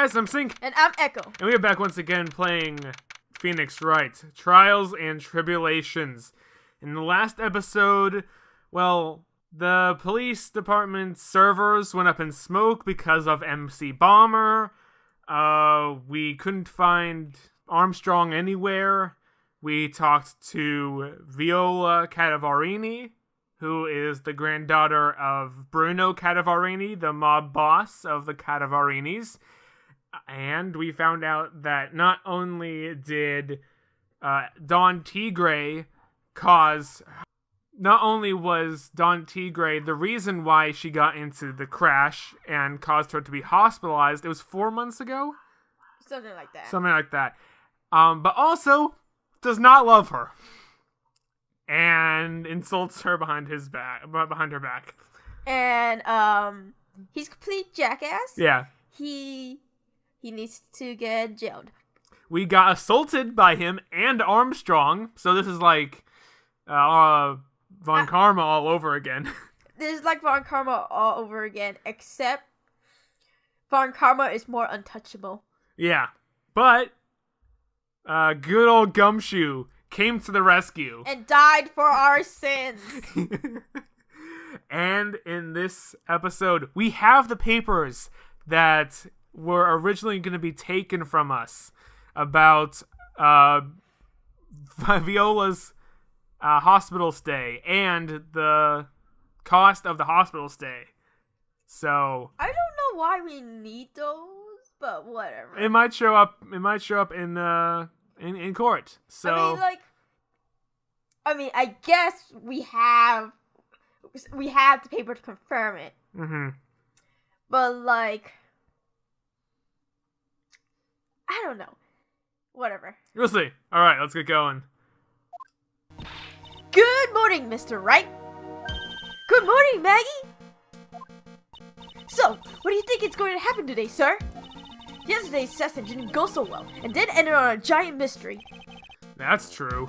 guys, I'm Sync. And I'm Echo. And we are back once again playing Phoenix Wright, Trials and Tribulations. In the last episode, well, the police department servers went up in smoke because of MC Bomber. We couldn't find Armstrong anywhere. We talked to Viola Cadavarini, who is the granddaughter of Bruno Cadavarini, the mob boss of the Cadavarinis. And we found out that not only did Don Tigre not only was Don Tigre the reason why she got into the crash and caused her to be hospitalized, it was 4 months ago? Something like that. Something like that. But also does not love her. And insults her behind her back. And he's a complete jackass. Yeah. He needs to get jailed. We got assaulted by him and Armstrong, so this is like Von Karma all over again. This is like Von Karma all over again, except Von Karma is more untouchable. Yeah, but good old Gumshoe came to the rescue. And died for our sins. And in this episode, we have the papers that were originally going to be taken from us about Viola's hospital stay and the cost of the hospital stay. So I don't know why we need those, but whatever. It might show up. It might show up in court. So I guess we have the paper to confirm it. Mm-hmm. But I don't know. Whatever. We'll see. All right, let's get going. Good morning, Mr. Wright. Good morning, Maggie. So, what do you think is going to happen today, sir? Yesterday's session didn't go so well, and then ended on a giant mystery. That's true.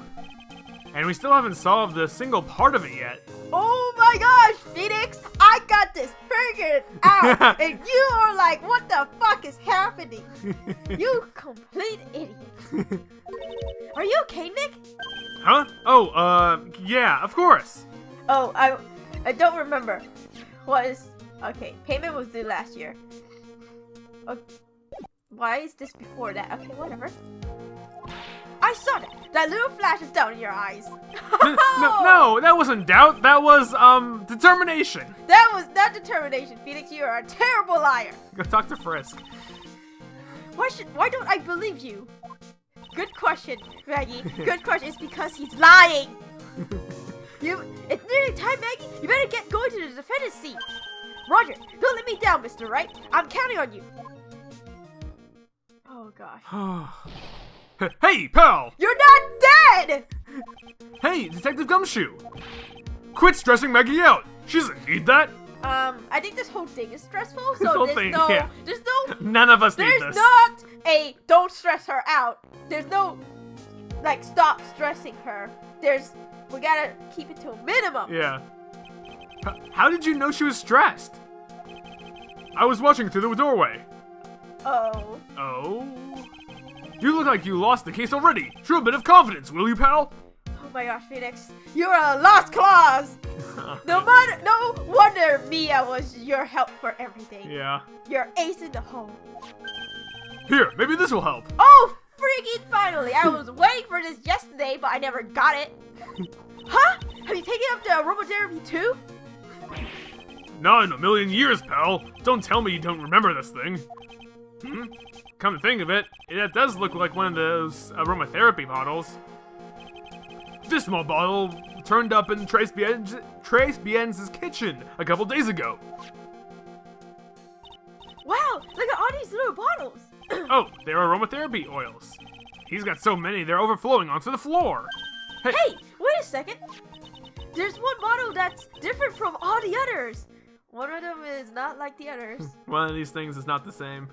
And we still haven't solved a single part of it yet. Oh my gosh, Phoenix! I got this figured out! And you are like, what the fuck is happening? You complete idiot. Are you okay, Nick? Huh? Oh, yeah, of course. Oh, I don't remember. Okay, payment was due last year. Why is this before that? Okay, whatever. I saw that! That little flash is down in your eyes. No, that wasn't doubt. That was, determination. That was not determination, Phoenix. You are a terrible liar. Go talk to Frisk. Why don't I believe you? Good question, Maggie. Good question. It's because he's lying. It's nearly time, Maggie. You better get going to the defendant's seat. Roger, don't let me down, Mr. Wright. I'm counting on you. Oh, gosh. Hey, pal! You're not dead! Hey, Detective Gumshoe! Quit stressing Maggie out! She doesn't need that! I think this whole thing is stressful, so there's no... None of us need this. There's not a don't stress her out. There's no, stop stressing her. We gotta keep it to a minimum. Yeah. How did you know she was stressed? I was watching through the doorway. Oh? You look like you lost the case already. Show a bit of confidence, will you, pal? Oh my gosh, Phoenix. You're a lost cause! No wonder Mia was your help for everything. Yeah. You're ace in the hole. Here, maybe this will help. Oh, freaking finally! I was waiting for this yesterday, but I never got it. Huh? Have you taken up the aromatherapy too? Not in a million years, pal. Don't tell me you don't remember this thing. Come to think of it, it does look like one of those aromatherapy bottles. This small bottle turned up in Trace Bien's kitchen a couple days ago. Wow, look at all these little bottles. Oh, they're aromatherapy oils. He's got so many, they're overflowing onto the floor. Hey, wait a second. There's one bottle that's different from all the others. One of them is not like the others. One of these things is not the same.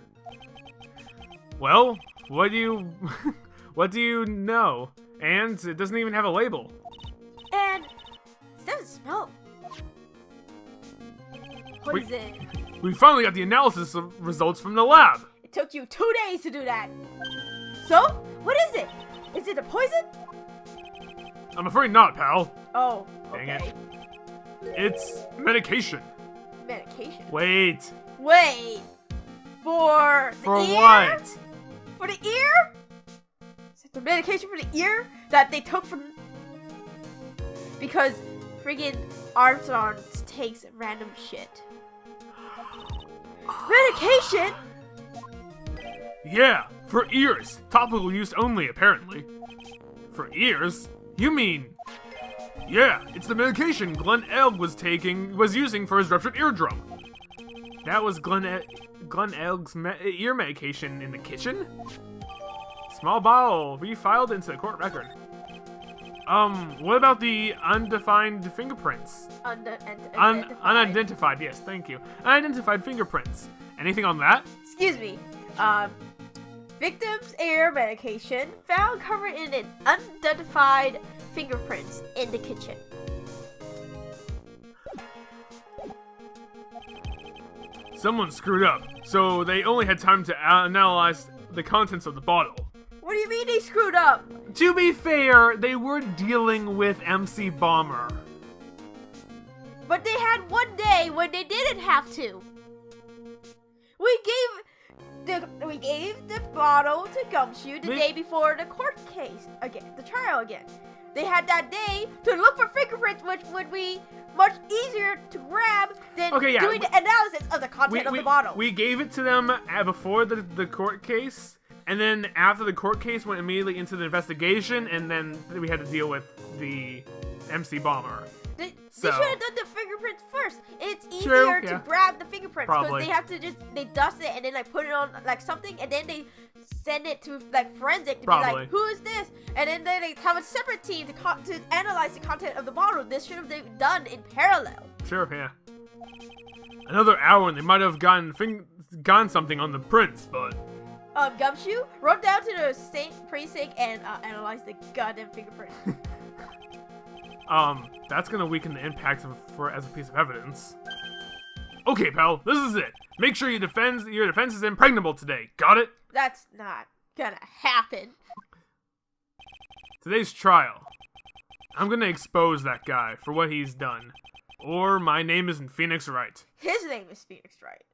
Well, what do you know? And it doesn't even have a label. And it doesn't smell. What is it? We finally got the analysis results from the lab. It took you 2 days to do that. So, what is it? Is it a poison? I'm afraid not, pal. Oh, Dang okay. it. It's medication. Medication? Wait. Wait. For the ear? What? For the ear? Is it the medication for the ear that they took from... Because friggin' Armstrong takes random shit. Medication? Yeah, for ears. Topical use only, apparently. For ears? You mean... Yeah, it's the medication Glenn Elg was using for his ruptured eardrum. That was Glenn Elg's ear medication in the kitchen? Small bottle refiled into the court record. What about the undefined fingerprints? Unidentified, yes, thank you. Unidentified fingerprints. Anything on that? Excuse me. Victim's ear medication found covered in an unidentified fingerprints in the kitchen. Someone screwed up, so they only had time to analyze the contents of the bottle. What do you mean they screwed up? To be fair, they were dealing with MC Bomber. But they had one day when they didn't have to. We gave the bottle to Gumshoe the day before the court case again, the trial again. They had that day to look for fingerprints, which would be much easier to grab than doing the analysis of the content of the bottle. We gave it to them before the court case, and then after the court case went immediately into the investigation, and then we had to deal with the MC Bomber. They should have done the fingerprints first. It's True, easier to grab the fingerprints because Probably. they have to they dust it and then put it on something, and then they send it to forensic to be like, who is this? And then they have a separate team to analyze the content of the bottle. This should have been done in parallel. Sure, yeah. Another hour and they might have gotten something on the prints, but... Gumshoe, run down to the precinct and analyze the goddamn fingerprint. That's gonna weaken the impact as a piece of evidence. Okay, pal, this is it. Make sure your defense is impregnable today. Got it? That's not gonna happen. Today's trial. I'm gonna expose that guy for what he's done. Or my name isn't Phoenix Wright. His name is Phoenix Wright.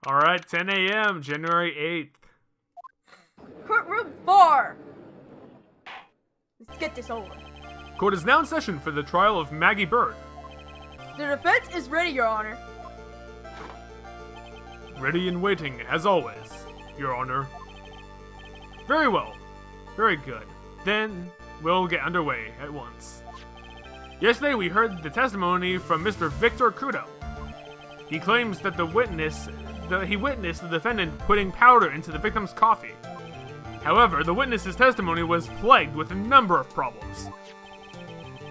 Alright, 10 a.m., January 8th. Courtroom 4! Let's get this over. Court is now in session for the trial of Maggie Bird. The defense is ready, Your Honor. Ready and waiting, as always, Your Honor. Very well. Very good. Then, we'll get underway at once. Yesterday we heard the testimony from Mr. Victor Kudo. He claims that he witnessed the defendant putting powder into the victim's coffee. However, the witness's testimony was plagued with a number of problems.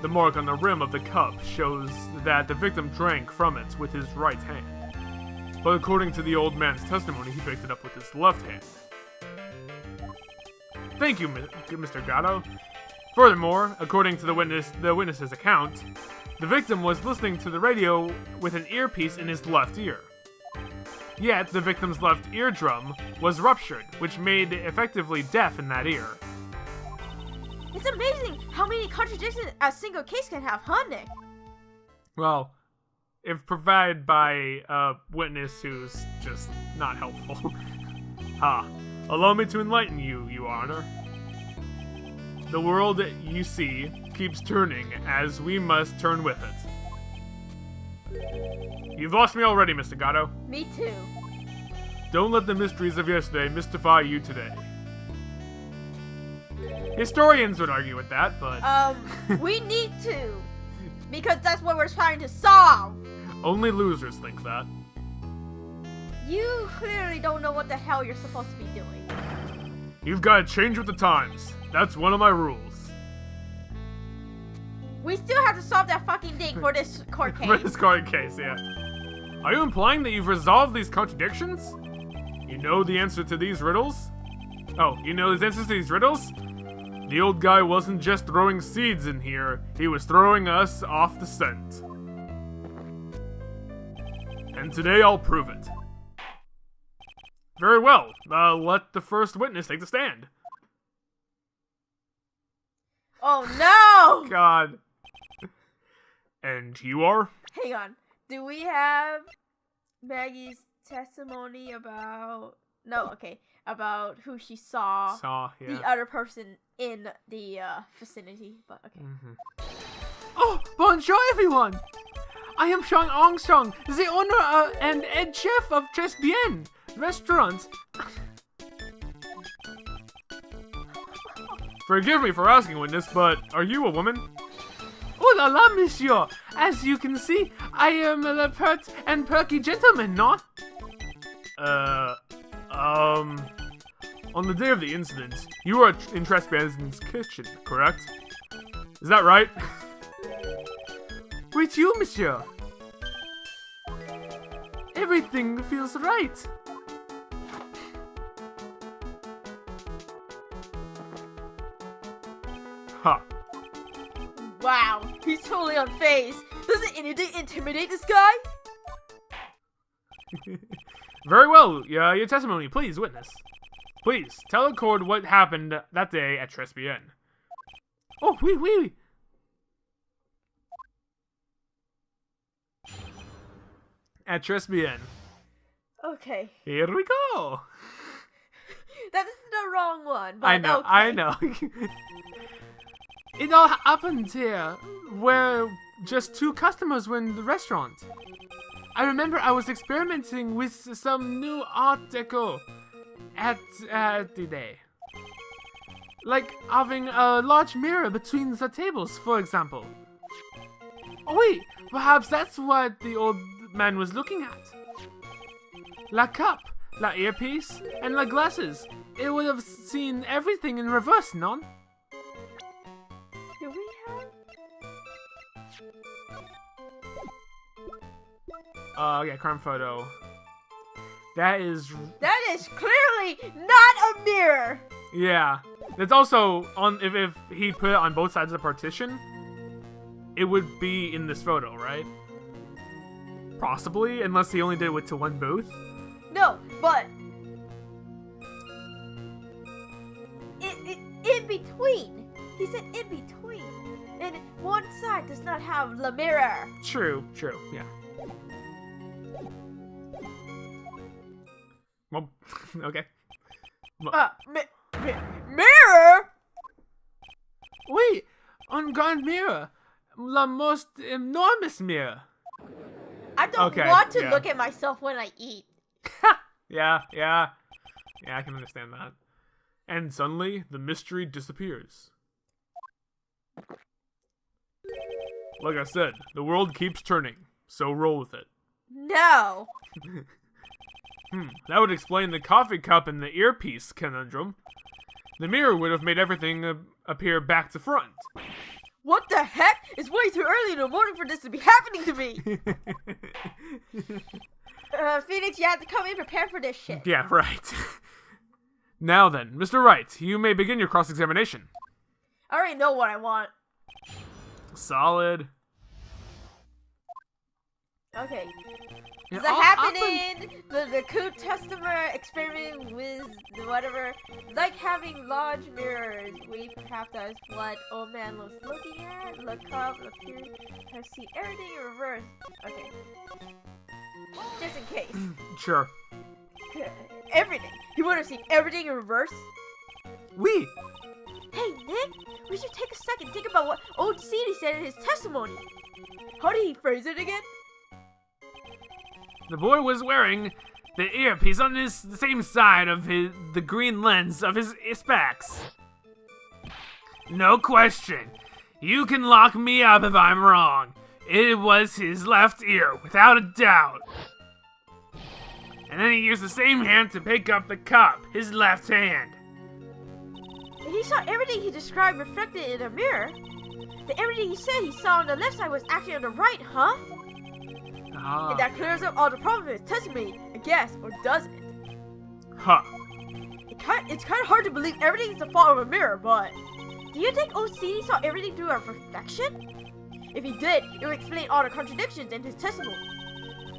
The mark on the rim of the cup shows that the victim drank from it with his right hand. But according to the old man's testimony, he picked it up with his left hand. Thank you, Mr. Gatto. Furthermore, according to the witness's account, the victim was listening to the radio with an earpiece in his left ear. Yet, the victim's left eardrum was ruptured, which made it effectively deaf in that ear. It's amazing how many contradictions a single case can have, huh, Nick? Well, if provided by a witness who's just not helpful. Allow me to enlighten you, Your Honor. The world you see keeps turning, as we must turn with it. You've lost me already, Mr. Gatto. Me too. Don't let the mysteries of yesterday mystify you today. Historians would argue with that, but... we need to. Because that's what we're trying to solve. Only losers think that. You clearly don't know what the hell you're supposed to be doing. You've got to change with the times. That's one of my rules. We still have to solve that fucking thing for this court case. For this court case, yeah. Are you implying that you've resolved these contradictions? You know the answer to these riddles? Oh, you know the answers to these riddles? The old guy wasn't just throwing seeds in here, he was throwing us off the scent. And today I'll prove it. Very well. Let the first witness take the stand. Oh no! God. And you are? Hang on. Do we have Maggie's testimony about... No, okay. About who she saw. Yeah. The other person in the vicinity. But okay. Oh, bonjour everyone! I am Sean Armstrong, the owner and head chef of Tres Bien restaurant. Forgive me for asking, witness, but are you a woman? Oh la la, monsieur! As you can see, I am a pert and perky gentleman, no? On the day of the incident, you were in Trespassing's kitchen, correct? Is that right? With you, monsieur. Everything feels right. Ha. Wow, he's totally unfazed. Doesn't anything intimidate this guy? Very well, your testimony, please, witness. Please, tell the court what happened that day at Tres Bien. Oh, oui. At Tres Bien. Okay. Here we go. That's the wrong one, but I know, okay. I know. It all happened here, where just 2 customers were in the restaurant. I remember I was experimenting with some new art deco at the day. Like having a large mirror between the tables, for example. Oh wait, perhaps that's what the old man was looking at. La cup, la earpiece, and la glasses. It would have seen everything in reverse, non? Do we have... Yeah, crime photo. That is clearly not a mirror! yeah. It's also on if he put it on both sides of the partition, it would be in this photo, right? Possibly, unless he only did it to one booth. No, but... In between. He said in between. And one side does not have the mirror. True, yeah. Well, okay. Mirror? Wait, on Grand Mirror, la most enormous mirror. I don't Okay, want to yeah. look at myself when I eat. Yeah, I can understand that. And suddenly, the mystery disappears. Like I said, the world keeps turning, so roll with it. No. That would explain the coffee cup and the earpiece conundrum. The mirror would have made everything appear back to front. What the heck? It's way too early in the morning for this to be happening to me. Phoenix, you have to come in prepared for this shit. Yeah, right. Now then, Mr. Wright, you may begin your cross-examination. I already know what I want. Solid. Okay. It The all happening, the coot customer experimenting with the whatever, like having large mirrors. We perhaps that's what old man was looking at. Look up, look here, have seen everything in reverse. Okay. Just in case. Sure. Everything. He would have seen everything in reverse. Oui. Hey, Nick, we should take a second think about what old CD said in his testimony. How did he phrase it again? The boy was wearing the earpiece on the same side of the green lens of his specs. No question. You can lock me up if I'm wrong. It was his left ear, without a doubt. And then he used the same hand to pick up the cup, his left hand. He saw everything he described reflected in a mirror. Everything he said he saw on the left side was actually on the right, huh? And that clears up all the problems with his testimony, I guess, or does it? Huh. It's kind of hard to believe everything is the fault of a mirror, but... Do you think OCD saw everything through a reflection? If he did, it would explain all the contradictions in his testimony.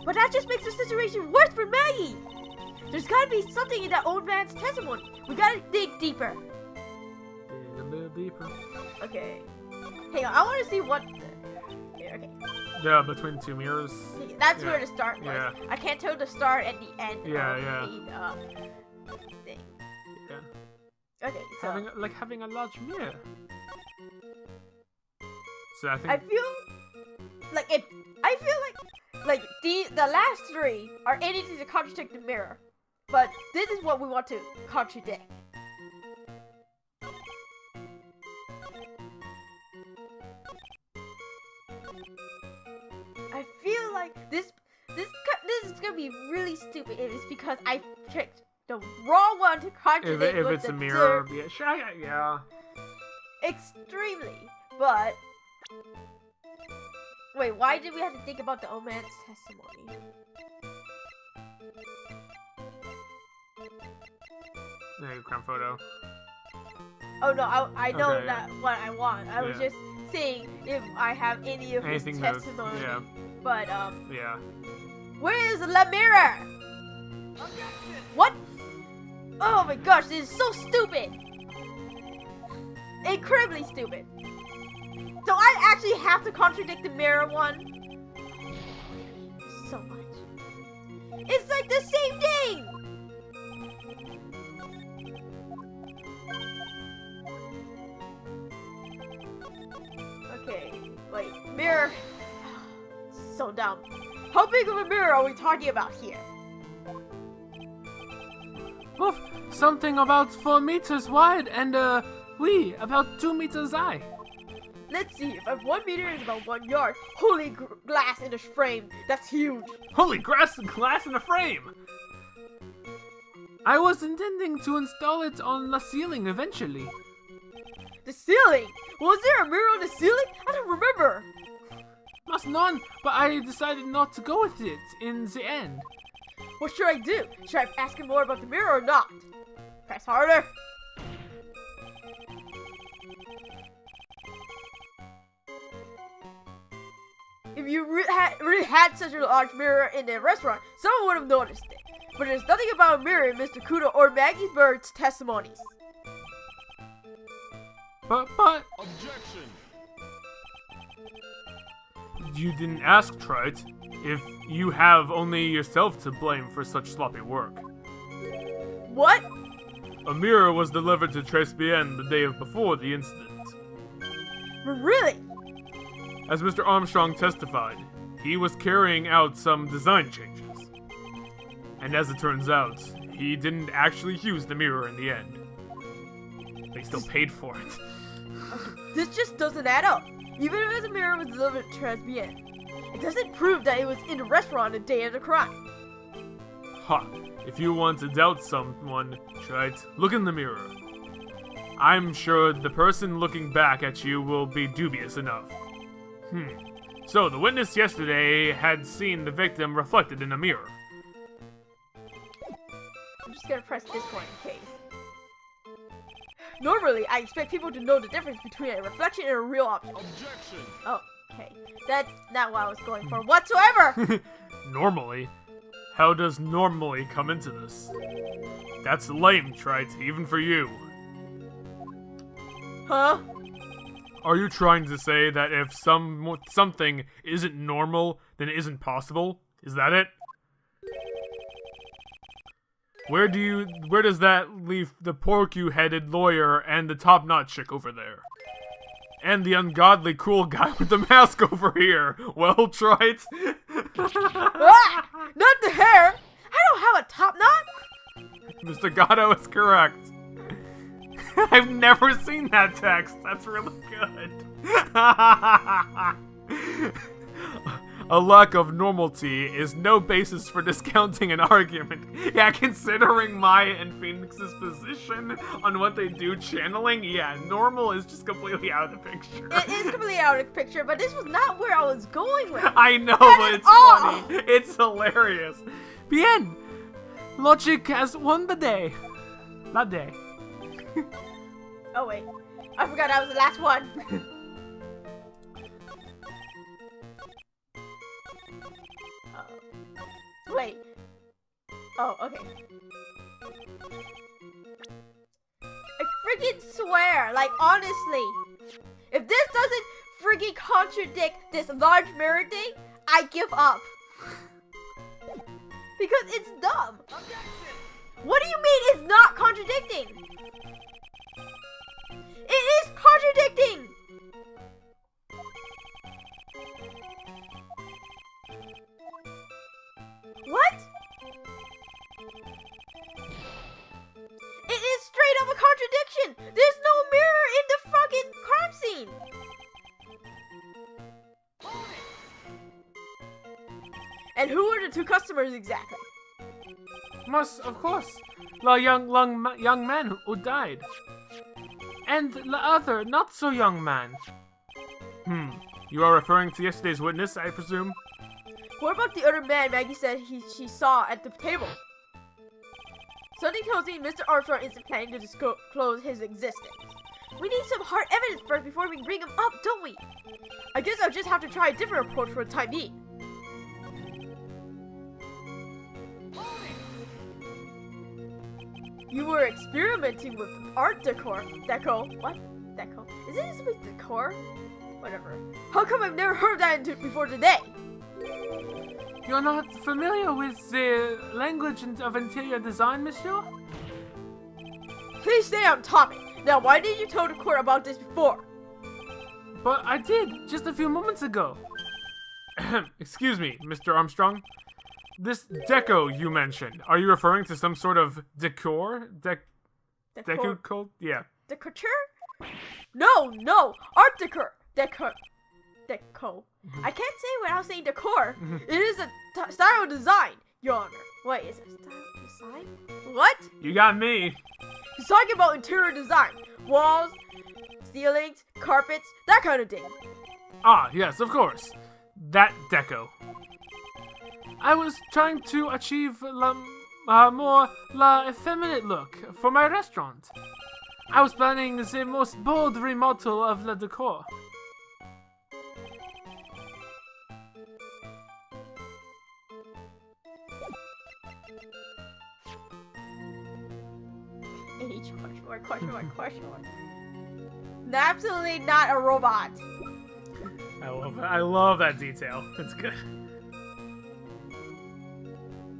But that just makes the situation worse for Maggie. There's gotta be something in that old man's testimony. We gotta dig deeper. Dig a little deeper. Okay. Hang on, I want to see what. Okay. Yeah, between two mirrors. That's Yeah. where the start was. Yeah. I can't tell the start and the end. Yeah, of yeah. The thing. Yeah. Okay, so Having a large mirror. So I think. I feel like the last three are anything to contradict the mirror, but this is what we want to contradict. I feel like this is gonna be really stupid if it's because I picked the wrong one to contradict. If with it's the a mirror, dirt yeah, sure, yeah. extremely, but wait, why did we have to think about the old man's testimony? There you go, crowd photo. Oh no, I know Okay, that what I want. I was Yeah. just seeing if I have any of his Anything that's- testimony. yeah. But Yeah. where is the mirror? What? Oh my gosh, this is so stupid. Incredibly stupid. So I actually have to contradict the mirror one. So much. It's like the same thing. Okay, wait, mirror. So dumb. How big of a mirror are we talking about here? Oof, something about 4 meters wide and about 2 meters high. Let's see, if 1 meter is about 1 yard, holy glass in the frame, that's huge. Holy glass in the frame! I was intending to install it on the ceiling eventually. The ceiling! Was there a mirror on the ceiling? I don't remember. Must none, but I decided not to go with it in the end. What should I do? Should I ask him more about the mirror or not? Press harder. If you really had such a large mirror in the restaurant, someone would have noticed it. But there's nothing about a mirror in Mr. Kudo or Maggie Bird's testimonies. But Objection! You didn't ask, Trite, if you have only yourself to blame for such sloppy work. What? A mirror was delivered to Tribulations the day before the incident. Really? As Mr. Armstrong testified, he was carrying out some design changes. And as it turns out, he didn't actually use the mirror in the end. They still paid for it. This just doesn't add up. Even if the mirror was delivered to Tribulations, it doesn't prove that it was in the restaurant the day of the crime. Ha! If you want to doubt someone, Trite, look in the mirror. I'm sure the person looking back at you will be dubious enough. So, the witness yesterday had seen the victim reflected in a mirror. I'm just gonna press this one in case. Normally, I expect people to know the difference between a reflection and a real object. Objection! Oh, okay. That's not what I was going for whatsoever! Normally? How does normally come into this? That's lame, Trite, even for you. Huh? Are you trying to say that if something isn't normal, then it isn't possible? Is that it? Where does that leave the porky-headed lawyer and the top-knot chick over there? And the ungodly cool guy with the mask over here? Well, Trite? Ah! Not the hair! I don't have a top knot! Mr. Gatto is correct. I've never seen that text. That's really good. A lack of normality is no basis for discounting an argument. Yeah, considering Maya and Phoenix's position on what they do channeling, yeah, normal is just completely out of the picture. It is completely out of the picture, but this was not where I was going with. I know, That but is it's all. funny. It's hilarious. Bien! Logic has won the day. La day. Oh wait, I forgot that was the last one. Wait. Oh, okay. I freaking swear, like honestly, if this doesn't freaking contradict this large mirror thing, I give up. Because it's dumb. What do you mean it's not contradicting? It is contradicting! What? It is straight up a contradiction! There's no mirror in the fucking crime scene! And who are the two customers exactly? Must, of course, the young man who died. And the other, not so young man. You are referring to yesterday's witness, I presume? What about the other man Maggie said she saw at the table? Something tells me Mr. Armstrong isn't planning to disclose his existence. We need some hard evidence first before we bring him up, don't we? I guess I'll just have to try a different approach for the time being. You were experimenting with art decor. Deco? What? Deco? Is it supposed to be decor? Whatever. How come I've never heard that before today? You're not familiar with the language of interior design, monsieur? Please stay on topic. Now, why did you tell the court about this before? But I did, just a few moments ago. Excuse me, Mr. Armstrong. This deco you mentioned, are you referring to some sort of decor? Deco cult? Yeah. Decorature? No! Art decor! Deco. I can't say it without saying decor. It is a style of design, Your Honor. Wait, is it style of design? What? You got me. He's talking about interior design. Walls, ceilings, carpets, that kind of thing. Ah, yes, of course. That deco. I was trying to achieve more effeminate look for my restaurant. I was planning the most bold remodel of the decor. Question mark. Absolutely not a robot. I love that detail. It's good.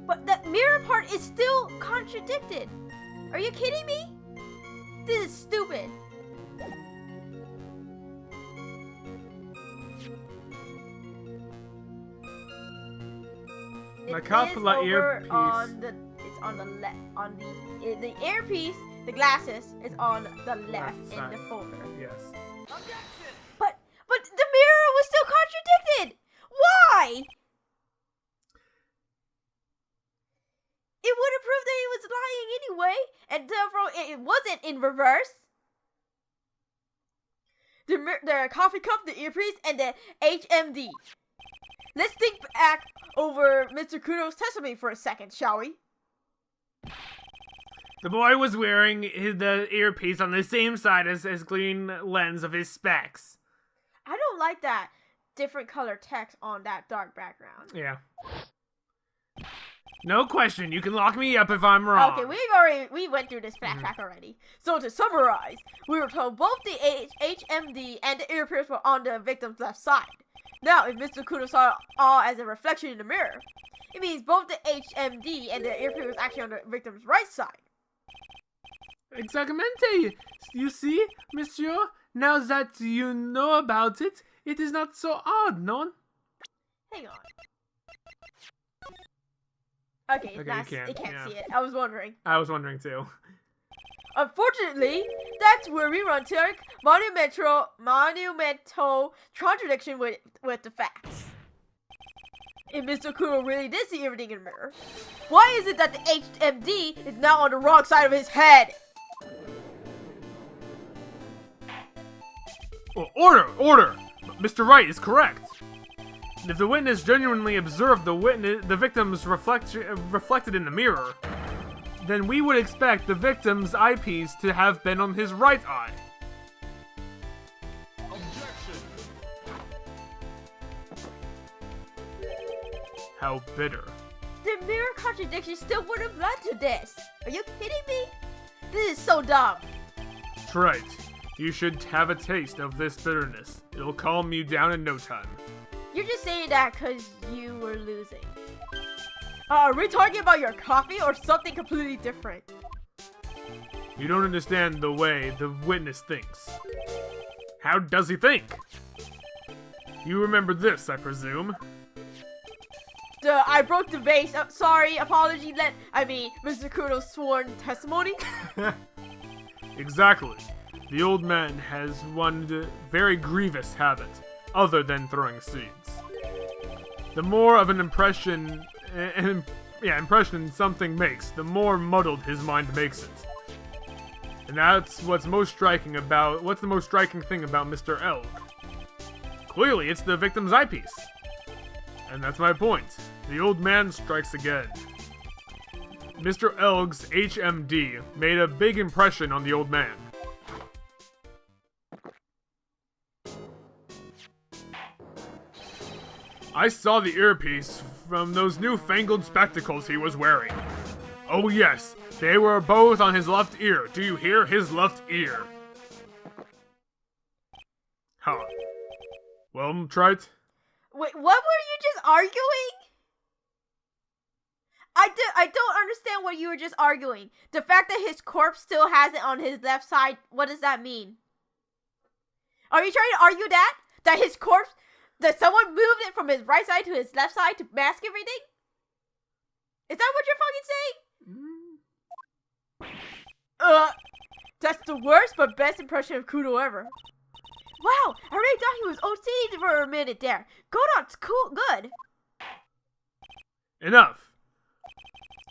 But the mirror part is still contradicted. Are you kidding me? This is stupid. My copula earpiece. It's on the left. On the earpiece, the glasses is on the left in the folder. Yes. But the mirror was still contradicted. Why? It would have proved that he was lying anyway, and therefore it wasn't in reverse. The coffee cup, the earpiece, and the HMD. Let's think back over Mr. Kudo's testimony for a second, shall we? The boy was wearing the earpiece on the same side as green lens of his specs. I don't like that different color text on that dark background. Yeah. No question, you can lock me up if I'm wrong. Okay, we went through this flashback already. So to summarize, we were told both the HMD and the earpiece were on the victim's left side. Now, if Mr. Kudo saw it all as a reflection in the mirror, it means both the HMD and the earpiece was actually on the victim's right side. Exactamente. You see, monsieur, now that you know about it, it is not so odd, no? Hang on. Okay, it can't see it. I was wondering too. Unfortunately, that's where we run to our monumental contradiction with the facts. If Mr. Kudo really did see everything in the mirror, why is it that the HMD is now on the wrong side of his head? Order! Mr. Wright is correct. If the witness genuinely observed the victim's reflected in the mirror, then we would expect the victim's eyepiece to have been on his right eye. Objection. How bitter. the mirror contradiction still would have led to this. Are you kidding me? This is so dumb. That's right. You should have a taste of this bitterness. It'll calm you down in no time. You're just saying that because you were losing. Are we talking about your coffee or something completely different? You don't understand the way the witness thinks. How does he think? You remember this, I presume. I broke the vase. Sorry, apology. Mr. Kudo's sworn testimony. Exactly. The old man has one very grievous habit, other than throwing seeds. The more of an impression something makes, the more muddled his mind makes it. And that's what's the most striking thing about Mr. Elg. Clearly, it's the victim's eyepiece. And that's my point. The old man strikes again. Mr. Elg's HMD made a big impression on the old man. I saw the earpiece from those newfangled spectacles he was wearing. Oh yes, they were both on his left ear. Do you hear? His left ear. Huh. Well, Trite? Wait, what were you just arguing? I don't understand what you were just arguing. The fact that his corpse still has it on his left side, what does that mean? Are you trying to argue that? That his corpse, that someone moved it from his right side to his left side to mask everything? Is that what you're fucking saying? That's the worst but best impression of Kudo ever. Wow, I really thought he was OCD for a minute there. Godot's cool, good. Enough.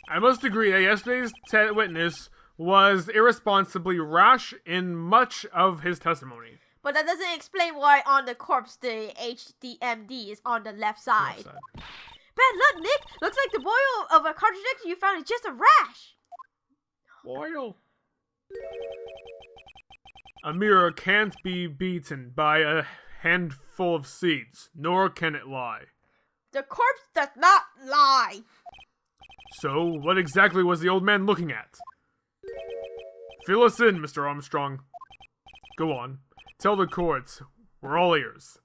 I must agree that yesterday's witness was irresponsibly rash in much of his testimony. But that doesn't explain why on the corpse the HDMD is on the left side. Bad luck, Nick. Looks like the boil of a contradiction you found is just a rash. Boil? A mirror can't be beaten by a handful of seeds, nor can it lie. The corpse does not lie. So, what exactly was the old man looking at? Fill us in, Mr. Armstrong. Go on. Tell the courts. We're all ears.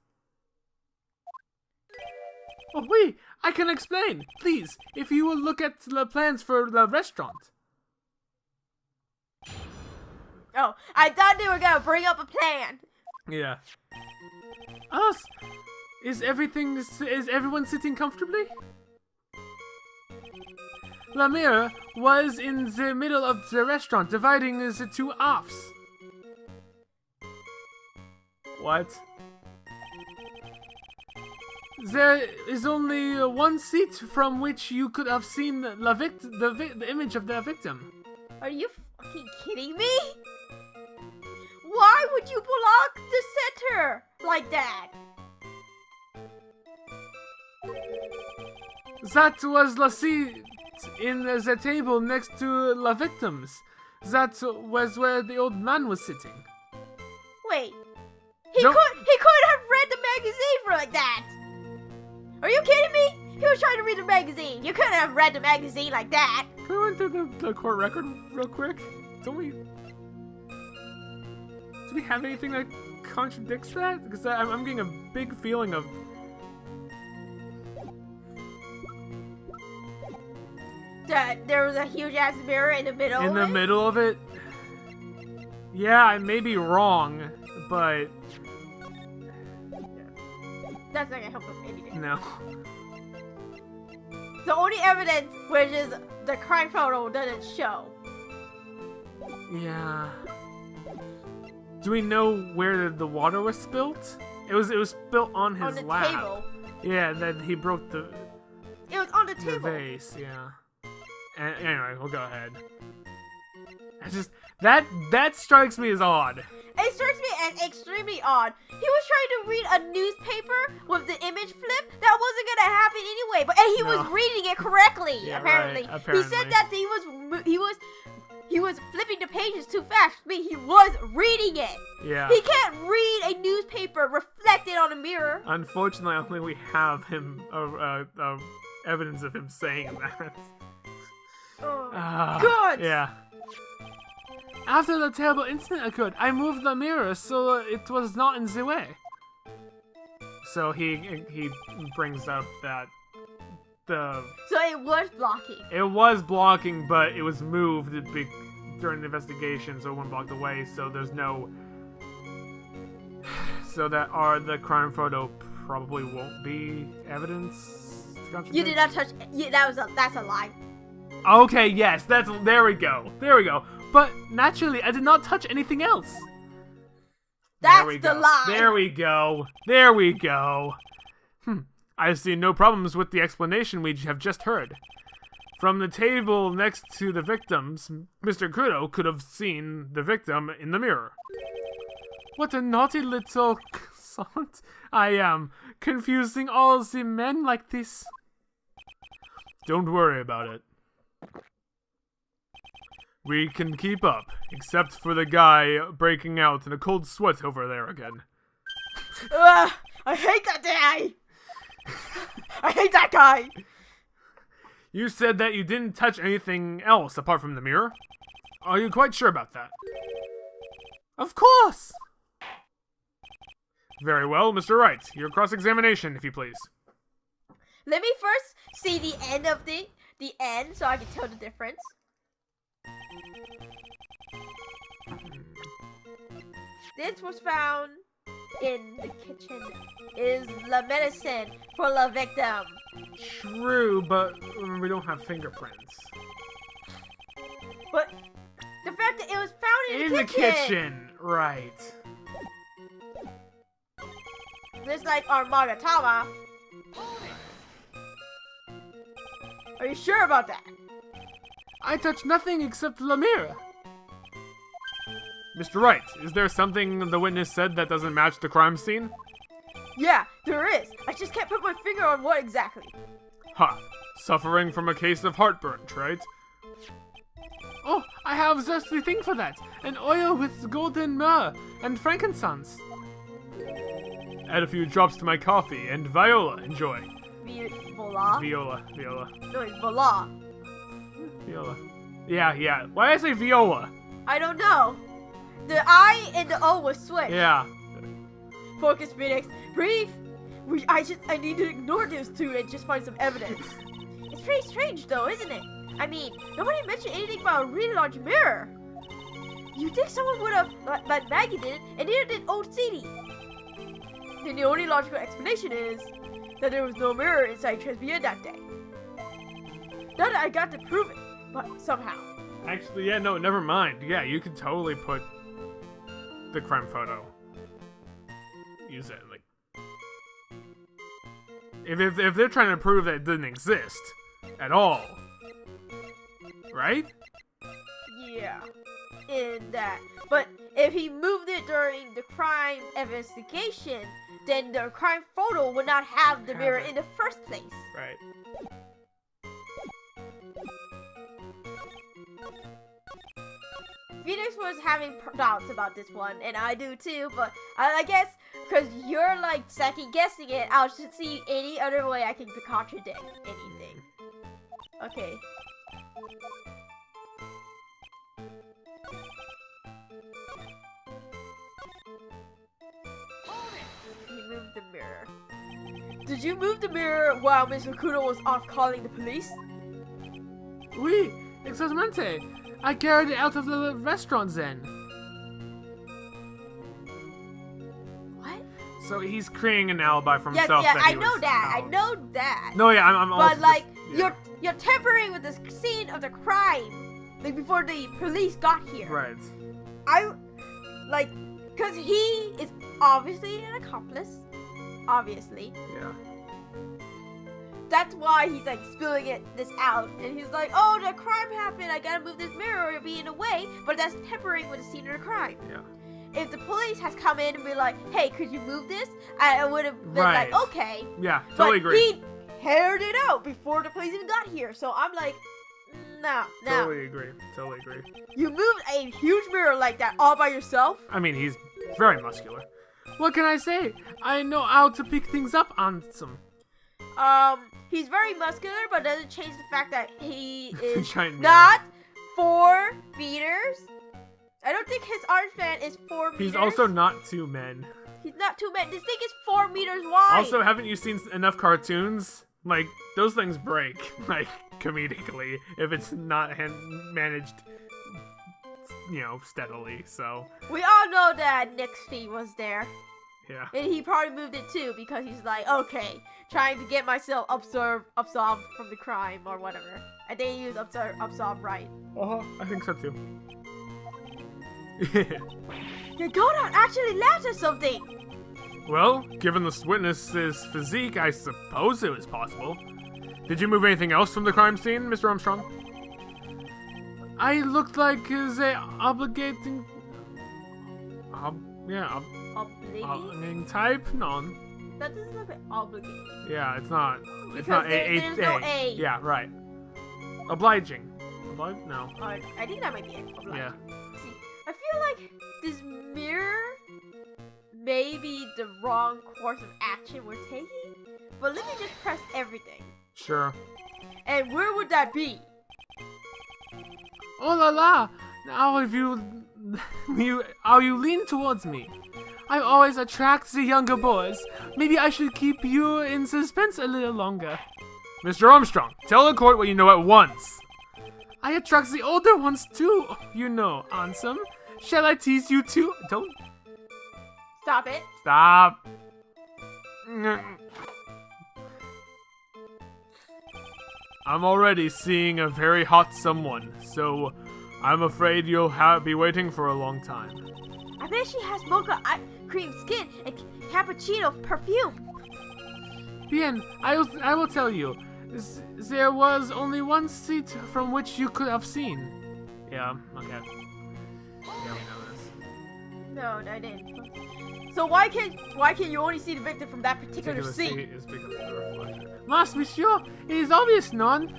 Oh, oui, I can explain. Please, if you will look at the plans for the restaurant. Oh, I thought they were gonna bring up a plan. Yeah. Us? Is everyone sitting comfortably? La mirror was in the middle of the restaurant, dividing the two offs. What? There is only one seat from which you could have seen the image of the victim. Are you fucking kidding me? Why would you block the center like that? That was la seat in the table next to la victims. That was where the old man was sitting. Wait, he couldn't have read the magazine like that. Are you kidding me? He was trying to read the magazine. You couldn't have read the magazine like that. Can we run through the court record real quick? Do we have anything that contradicts that? Because I'm getting a big feeling of... That there was a huge ass mirror in the middle. In the middle of it? Yeah, I may be wrong, but... That's not gonna help with anything. No. The only evidence, which is the crime photo, doesn't show. Yeah. Do we know where the water was spilt? It was spilt on his lap. On the table. Yeah, and then he broke the... It was on the The table. vase, yeah. Anyway, we'll go ahead. I just... That strikes me as odd. It strikes me as extremely odd. He was trying to read a newspaper with the image flip. That wasn't gonna happen anyway. And he was reading it correctly. Yeah, apparently. right, apparently. He said that he was flipping the pages too fast. I mean, he was reading it. Yeah. He can't read a newspaper reflected on a mirror. Unfortunately, I don't think we have him evidence of him saying that. Oh, good! Yeah. After the terrible incident occurred, I moved the mirror so it was not in the way. So he brings up that So it was blocking. it was blocking, but it was moved during the investigation, so it wouldn't block the way. So there's no. So the crime photo probably won't be evidence. To contradict. You did not touch. That's a lie. Okay, yes, there we go. But naturally, I did not touch anything else. That's There we the go. lie. There we go. I see no problems with the explanation we have just heard. From the table next to the victims, Mr. Kudo could have seen the victim in the mirror. What a naughty little croissant I am, confusing all the men like this. Don't worry about it. We can keep up, except for the guy breaking out in a cold sweat over there again. Ugh, I hate that guy. I hate that guy. You said that you didn't touch anything else apart from the mirror? Are you quite sure about that? Of course! Very well, Mr. Wright. Your cross-examination, if you please. Let me first see the end of the end so I can tell the difference. This was found in the kitchen. Is the medicine for the victim. True, but we don't have fingerprints. But the fact that it was found in the kitchen, right. Just like our Magatama. Are you sure about that? I touched nothing except the mirror. Mr. Wright, is there something the witness said that doesn't match the crime scene? Yeah, there is. I just can't put my finger on what exactly. Ha! Suffering from a case of heartburn, right? Oh, I have just the thing for that. An oil with golden myrrh and frankincense. Add a few drops to my coffee, and Viola, enjoy. Voila? Viola. No, it's voila. Viola. Yeah. Why did I say Viola? I don't know. The I and the O was switched. Yeah. Focus, Phoenix. Breathe. I need to ignore those two and just find some evidence. It's pretty strange though, isn't it? I mean, nobody mentioned anything about a really large mirror. You think someone would have, like Maggie did, and neither did old CD. Then the only logical explanation is that there was no mirror inside Tribulations that day. Not that I got to prove it, but somehow. Actually, yeah, no, never mind. Yeah, you could totally put the crime photo. Use it, like... If they're trying to prove that it didn't exist at all. Right? Yeah. In that. But if he moved it during the crime investigation, then the crime photo would not have the mirror in the first place. Right. Phoenix was having doubts about this one, and I do too, but I guess because you're like second guessing it, I'll just see any other way I can contradict anything. Okay. He moved the mirror. Did you move the mirror while Mr. Kudo was off calling the police? Oui, exactamente. I carried it out of the restaurant then. What? So he's creating an alibi for Yes, himself. yeah, that I he know was that. I out. know that. No, yeah, I'm also But like, just, yeah. you're tampering with the scene of the crime, like before the police got here. Right. Cause he is obviously an accomplice. Obviously. Yeah. That's why he's like spilling this out, and he's like, "Oh, the crime happened. I gotta move this mirror or it'll be in the way." But that's tampering with the scene of the crime. Yeah. If the police has come in and be like, "Hey, could you move this?" I would have been Right. like, "Okay." Yeah, totally but agree. he aired it out before the police even got here, so I'm like, no. Totally agree. You moved a huge mirror like that all by yourself? I mean, he's very muscular. What can I say? I know how to pick things up on some. He's very muscular, but doesn't change the fact that he is Giant not 4 meters. I don't think his arm span is 4 meters. He's also not 2 men. He's not 2 men. This thing is 4 meters wide. Also, haven't you seen enough cartoons? Like, those things break, like, comedically, if it's not managed, you know, steadily, so. We all know that Nick's feet was there. Yeah. And he probably moved it too because he's like, okay, trying to get myself absolved from the crime or whatever. I think he used absolved right. I think so too. Your Godot actually laughed at something! Well, given this witness's physique, I suppose it was possible. Did you move anything else from the crime scene, Mr. Armstrong? I looked like a obligating... Obligating? type? None. That doesn't look like obligating. Yeah, it's not. It's Because not there's no A. Yeah, right. Obliging. No. I think that might be it. Obliging. Yeah. See, I feel like this mirror may be the wrong course of action we're taking, but let me just press everything. Sure. And where would that be? Oh la la! Now if you lean towards me. I always attract the younger boys. Maybe I should keep you in suspense a little longer. Mr. Armstrong, tell the court what you know at once. I attract the older ones too. You know, Ansem. Shall I tease you too? Don't. Stop it. Stop. I'm already seeing a very hot someone, so I'm afraid you'll be waiting for a long time. I bet she has mocha cream skin and cappuccino perfume. Bien, I will tell you. There was only one seat from which you could have seen. Yeah, okay. Yeah, we know this. No, I didn't. So why can't you only see the victim from that particular seat? Is because of the reflection. Mas, monsieur, it is obvious, non?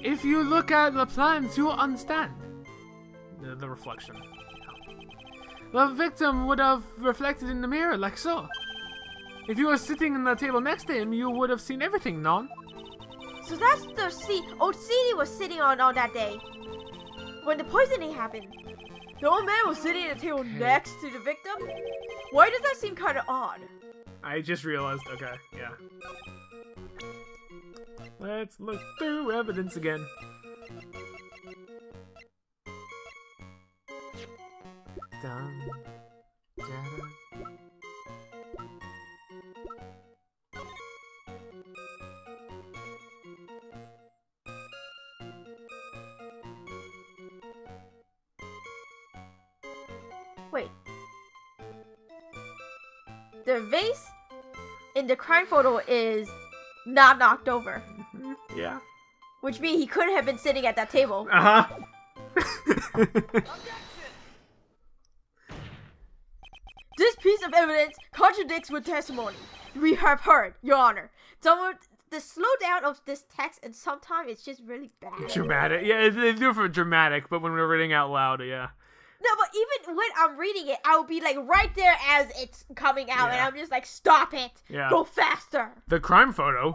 If you look at the plans, you will understand. The reflection. The victim would have reflected in the mirror, like so. If you were sitting in the table next to him, you would have seen everything, non? So that's the seat old CD was sitting on that day. When the poisoning happened. The old man was sitting at the table next to the victim? Why does that seem kind of odd? I just realized, okay, yeah. Let's look through evidence again. Dun, da-da. Wait. The vase in the crime photo is not knocked over. Yeah. Which means he could have been sitting at that table. Uh-huh. This piece of evidence contradicts with testimony we have heard, Your Honor. The slowdown of this text, and sometimes it's just really bad. Dramatic. Yeah, they do it for dramatic, but when we're reading out loud, yeah. No, but even when I'm reading it, I'll be like right there as it's coming out, and Yeah. I'm just like, stop it! Yeah. Go faster! The crime photo?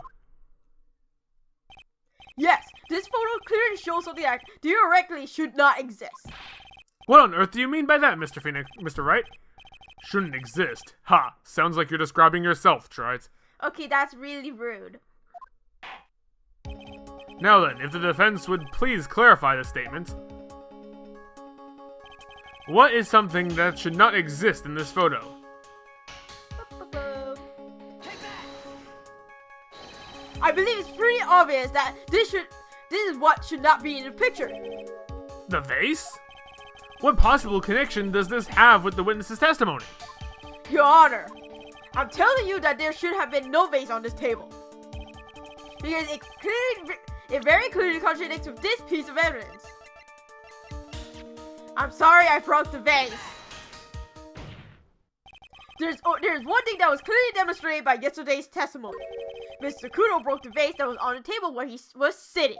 Yes, this photo clearly shows something that theoretically should not exist. What on earth do you mean by that, Mr. Phoenix? Mr. Wright? Shouldn't exist. Ha! Sounds like you're describing yourself, Trite. Okay, that's really rude. Now then, if the defense would please clarify the statement. What is something that should not exist in this photo? I believe it's pretty obvious that this is what should not be in the picture. The vase? What possible connection does this have with the witness's testimony? Your Honor, I'm telling you that there should have been no vase on this table. Because it very clearly contradicts with this piece of evidence. I'm sorry I broke the vase. There's one thing that was clearly demonstrated by yesterday's testimony. Mr. Kudo broke the vase that was on the table where he was sitting.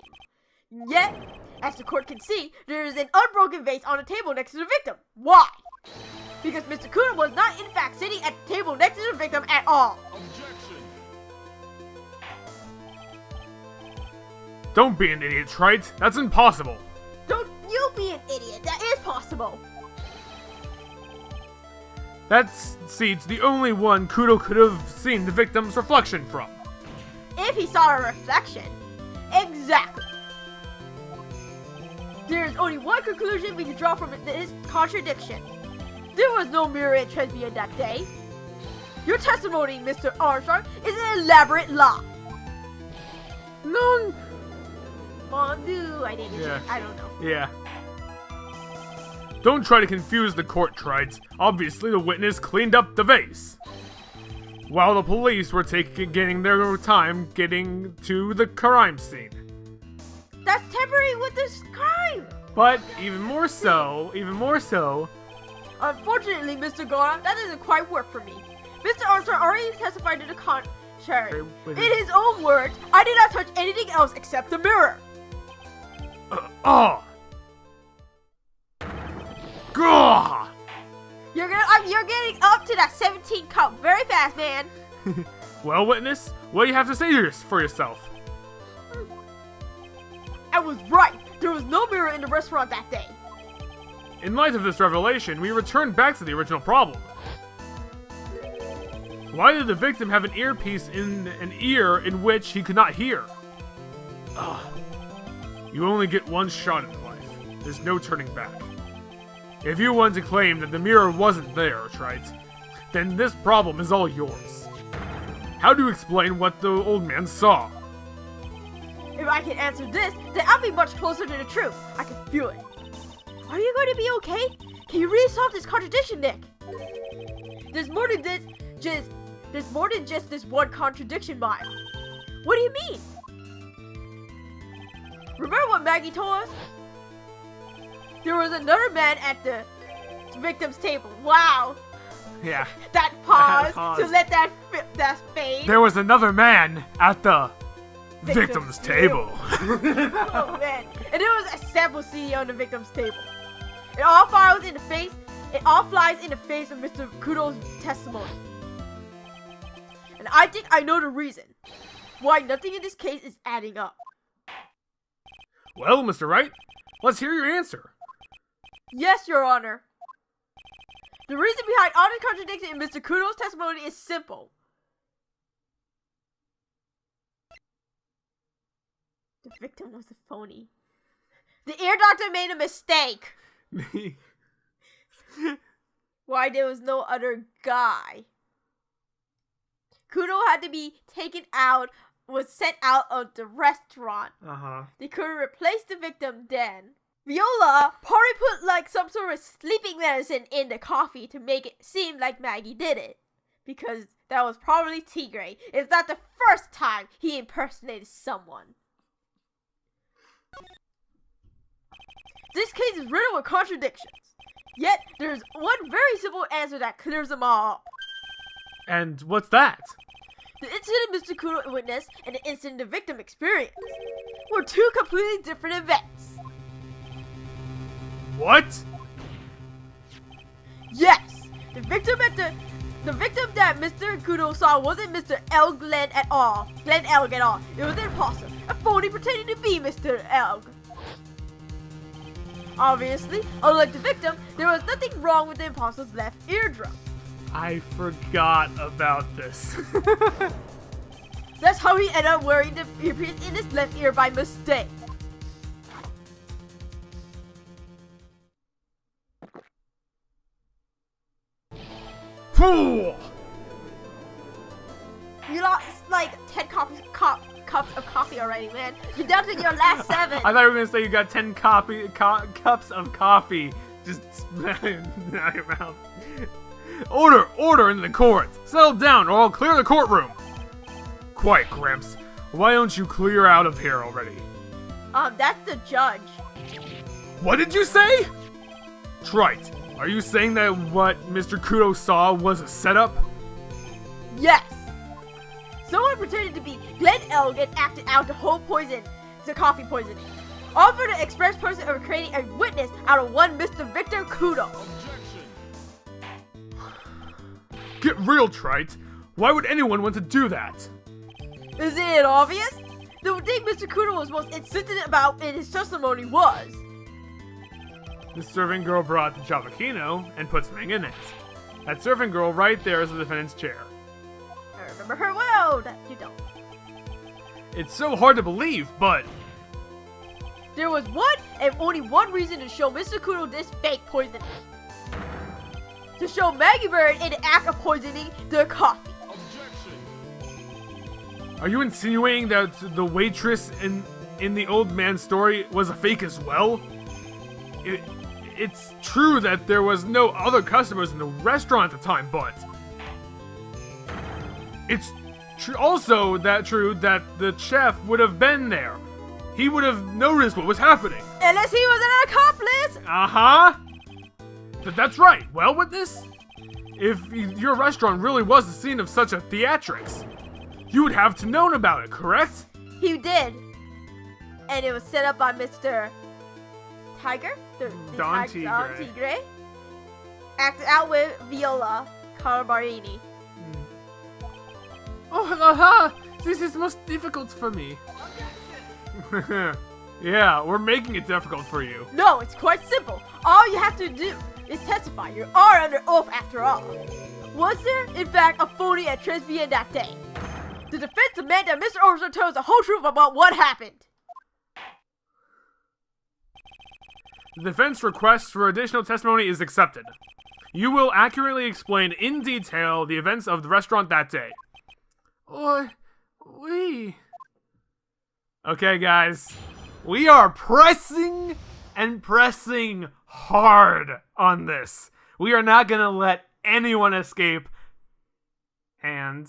Yet, as the court can see, there is an unbroken vase on the table next to the victim. Why? Because Mr. Kudo was not in fact sitting at the table next to the victim at all. Objection. Don't be an idiot, Trite. That's impossible. Don't you be an idiot. That is possible. That seat's the only one Kudo could have seen the victim's reflection from. If he saw a reflection. Exactly. There's only one conclusion we can draw from this contradiction. There was no mirror in Tribune that day. Your testimony, Mr. Armstrong, is an elaborate lie. No. Fondue, I didn't. Yeah. I don't know. Yeah. Don't try to confuse the court, Trites. Obviously, the witness cleaned up the vase. While the police were getting their time getting to the crime scene. That's temporary with this crime. But even more so, Unfortunately, Mr. Gora, that doesn't quite work for me. Mr. Armstrong already testified to the contrary. In his own words, I did not touch anything else except the mirror. Gah! You're getting up to that 17 cup very fast, man. Well, witness, what do you have to say for yourself? I was right. There was no mirror in the restaurant that day. In light of this revelation, we return back to the original problem. Why did the victim have an earpiece in an ear in which he could not hear? You only get one shot in life. There's no turning back. If you want to claim that the mirror wasn't there, Trite, then this problem is all yours. How do you explain what the old man saw? If I can answer this, then I'll be much closer to the truth. I can feel it. Are you going to be okay? Can you really solve this contradiction, Nick? There's more than just this one contradiction, Maya. What do you mean? Remember what Maggie told us? There was another man at the victim's table. Wow. Yeah. That pause to let that fade. There was another man at the victim's table. Oh man. And there was a sample CD on the victim's table. It all flies in the face of Mr. Kudo's testimony. And I think I know the reason why nothing in this case is adding up. Well, Mr. Wright, let's hear your answer. Yes, Your Honor. The reason behind all the contradiction in Mr. Kudo's testimony is simple. The victim was a phony. The ear doctor made a mistake. Why there was no other guy? Kudo had to be was sent out of the restaurant. They couldn't replace the victim then. Viola probably put like some sort of sleeping medicine in the coffee to make it seem like Maggie did it. Because that was probably Tigray. It's not the first time he impersonated someone. This case is riddled with contradictions. Yet, there's one very simple answer that clears them all up. And what's that? The incident Mr. Kudo witnessed and the incident the victim experienced were two completely different events. What? Yes! The victim that Mr. Kudo saw wasn't Mr. Glenn Elg at all. It was an imposter, a phony pretending to be Mr. Elg. Obviously, unlike the victim, there was nothing wrong with the imposter's left eardrum. I forgot about this. That's how he ended up wearing the earpiece in his left ear by mistake. Fool! You lost like 10 cups of coffee already, man. You're down to your last 7. I thought you were gonna say you got 10 cups of coffee just out of your mouth. Order in the court. Settle down, or I'll clear the courtroom. Quiet, Gramps. Why don't you clear out of here already? That's the judge. What did you say? Trite, are you saying that what Mr. Kudo saw was a setup? Yes. Someone pretended to be Glenn Elg and acted out the coffee poisoning. All for the express purpose of creating a witness out of one Mr. Victor Kudo. Get real, Trite. Why would anyone want to do that? Isn't it obvious? The thing Mr. Kudo was most insistent about in his testimony was... The serving girl brought the Javakino and put something in it. That serving girl right there is the defendant's chair. I remember her well. That you don't. It's so hard to believe, but... There was one and only one reason to show Mr. Kudo this fake poisoning. To show Maggie Bird in the act of poisoning their coffee. Are you insinuating that the waitress in the old man's story was a fake as well? It's true that there was no other customers in the restaurant at the time, but... It's also true that the chef would have been there. He would have noticed what was happening. Unless he was an accomplice! Uh-huh. But that's right. Well, witness, if your restaurant really was the scene of such a theatrics, you would have to known about it, correct? He did. And it was set up by Mr. Tiger? Don Tigre. Acted out with Viola Calabarini. Oh, aha! This is most difficult for me. Yeah, we're making it difficult for you. No, it's quite simple. All you have to do is testify. You are under oath after all. Was there, in fact, a phony at Trisbee that day? The defense demand that Mr. Overton tells the whole truth about what happened. The defense request for additional testimony is accepted. You will accurately explain in detail the events of the restaurant that day. Oui. Okay, guys. We are pressing and pressing hard on this. We are not going to let anyone escape. And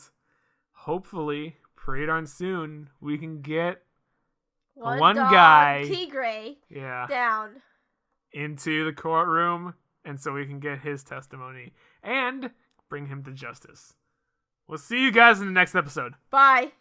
hopefully, pretty darn soon, we can get one guy Tigre yeah, down into the courtroom, and so we can get his testimony and bring him to justice. We'll see you guys in the next episode. Bye.